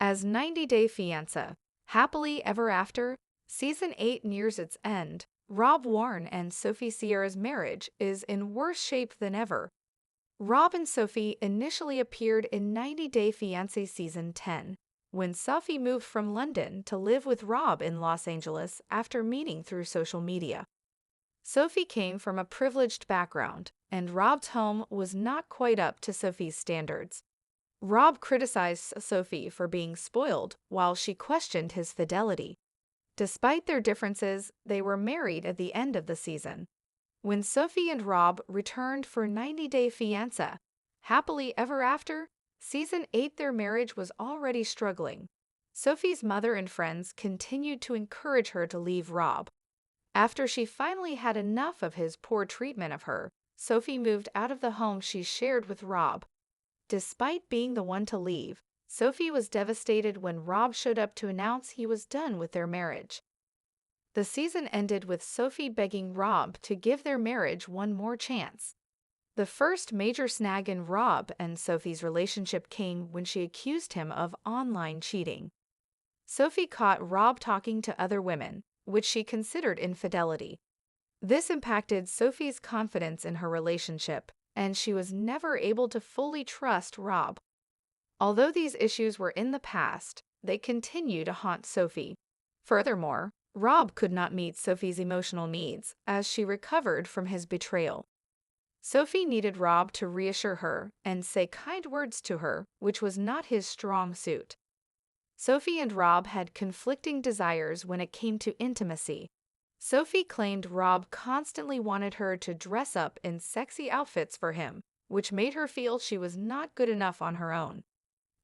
As 90 Day Fiancé, Happily Ever After, Season 8 nears its end, Rob Warne and Sophie Sierra's marriage is in worse shape than ever. Rob and Sophie initially appeared in 90 Day Fiancé Season 10, when Sophie moved from London to live with Rob in Los Angeles after meeting through social media. Sophie came from a privileged background, and Rob's home was not quite up to Sophie's standards. Rob criticized Sophie for being spoiled while she questioned his fidelity. Despite their differences, they were married at the end of the season. When Sophie and Rob returned for 90 Day Fiancé, Happily Ever After, Season 8, their marriage was already struggling. Sophie's mother and friends continued to encourage her to leave Rob. After she finally had enough of his poor treatment of her, Sophie moved out of the home she shared with Rob. Despite being the one to leave, Sophie was devastated when Rob showed up to announce he was done with their marriage. The season ended with Sophie begging Rob to give their marriage one more chance. The first major snag in Rob and Sophie's relationship came when she accused him of online cheating. Sophie caught Rob talking to other women, which she considered infidelity. This impacted Sophie's confidence in her relationship, and she was never able to fully trust Rob. Although these issues were in the past, they continue to haunt Sophie. Furthermore, Rob could not meet Sophie's emotional needs as she recovered from his betrayal. Sophie needed Rob to reassure her and say kind words to her, which was not his strong suit. Sophie and Rob had conflicting desires when it came to intimacy. Sophie claimed Rob constantly wanted her to dress up in sexy outfits for him, which made her feel she was not good enough on her own.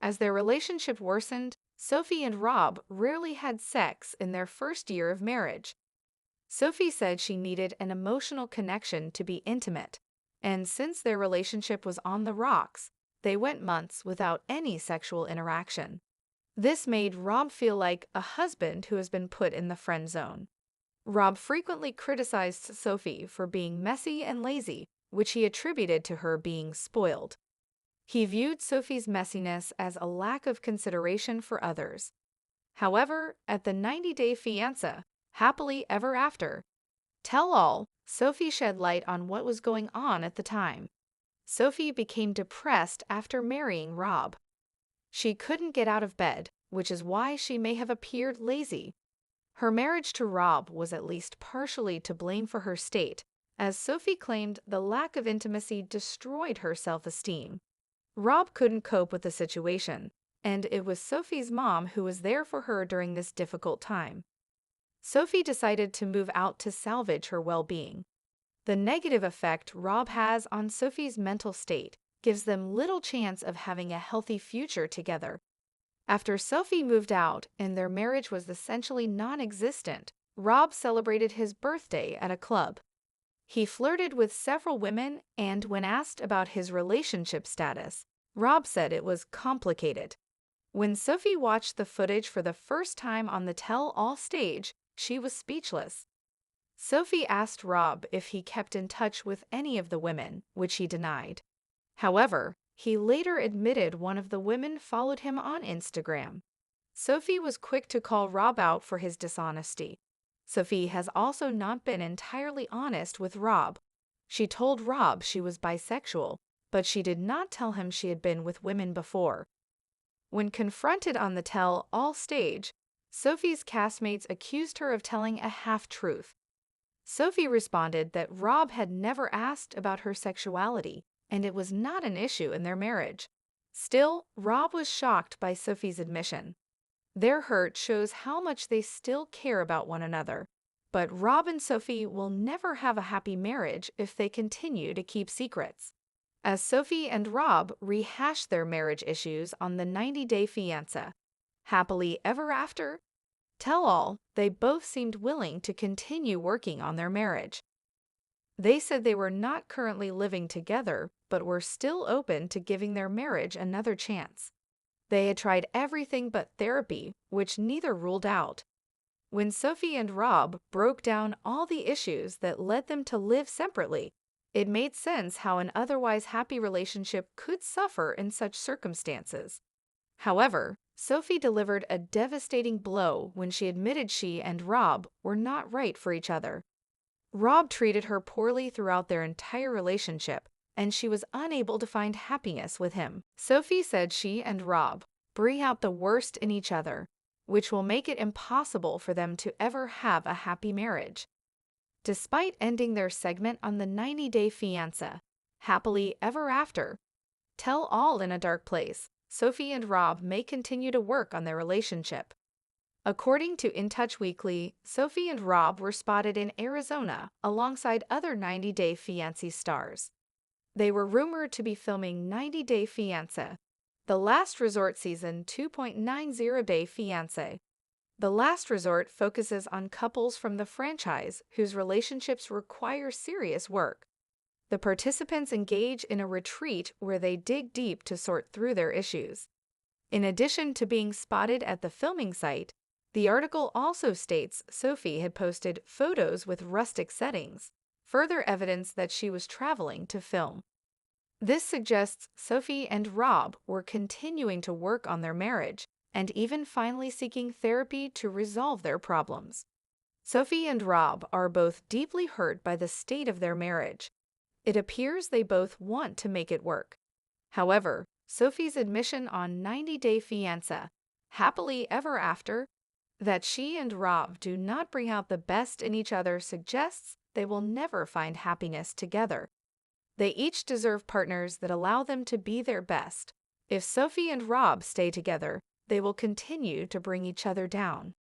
As their relationship worsened, Sophie and Rob rarely had sex in their first year of marriage. Sophie said she needed an emotional connection to be intimate, and since their relationship was on the rocks, they went months without any sexual interaction. This made Rob feel like a husband who has been put in the friend zone. Rob frequently criticized Sophie for being messy and lazy, which he attributed to her being spoiled. He viewed Sophie's messiness as a lack of consideration for others. However, at the 90 Day Fiancé, Happily Ever After, tell-all, Sophie shed light on what was going on at the time. Sophie became depressed after marrying Rob. She couldn't get out of bed, which is why she may have appeared lazy. Her marriage to Rob was at least partially to blame for her state, as Sophie claimed the lack of intimacy destroyed her self-esteem. Rob couldn't cope with the situation, and it was Sophie's mom who was there for her during this difficult time. Sophie decided to move out to salvage her well-being. The negative effect Rob has on Sophie's mental state gives them little chance of having a healthy future together. After Sophie moved out and their marriage was essentially non-existent, Rob celebrated his birthday at a club. He flirted with several women, and when asked about his relationship status, Rob said it was complicated. When Sophie watched the footage for the first time on the tell-all stage, she was speechless. Sophie asked Rob if he kept in touch with any of the women, which he denied. However, he later admitted one of the women followed him on Instagram. Sophie was quick to call Rob out for his dishonesty. Sophie has also not been entirely honest with Rob. She told Rob she was bisexual, but she did not tell him she had been with women before. When confronted on the tell-all stage, Sophie's castmates accused her of telling a half-truth. Sophie responded that Rob had never asked about her sexuality, and it was not an issue in their marriage. Still, Rob was shocked by Sophie's admission. Their hurt shows how much they still care about one another. But Rob and Sophie will never have a happy marriage if they continue to keep secrets. As Sophie and Rob rehash their marriage issues on the 90 Day Fiancé, Happily Ever After, tell-all, they both seemed willing to continue working on their marriage. They said they were not currently living together, but were still open to giving their marriage another chance. They had tried everything but therapy, which neither ruled out. When Sophie and Rob broke down all the issues that led them to live separately, it made sense how an otherwise happy relationship could suffer in such circumstances. However, Sophie delivered a devastating blow when she admitted she and Rob were not right for each other. Rob treated her poorly throughout their entire relationship, and she was unable to find happiness with him. Sophie said she and Rob bring out the worst in each other, which will make it impossible for them to ever have a happy marriage. Despite ending their segment on the 90-day fiancé, happily ever after, tell all in a dark place, Sophie and Rob may continue to work on their relationship. According to In Touch Weekly, Sophie and Rob were spotted in Arizona alongside other 90-day fiancé stars. They were rumored to be filming 90-Day Fiancé, The Last Resort Season 2.90-Day Fiancé. The Last Resort focuses on couples from the franchise whose relationships require serious work. The participants engage in a retreat where they dig deep to sort through their issues. In addition to being spotted at the filming site, the article also states Sophie had posted photos with rustic settings, further evidence that she was traveling to film. This suggests Sophie and Rob were continuing to work on their marriage and even finally seeking therapy to resolve their problems. Sophie and Rob are both deeply hurt by the state of their marriage. It appears they both want to make it work. However, Sophie's admission on 90-Day Fiancé, Happily Ever After, that she and Rob do not bring out the best in each other suggests they will never find happiness together. They each deserve partners that allow them to be their best. If Sophie and Rob stay together, they will continue to bring each other down.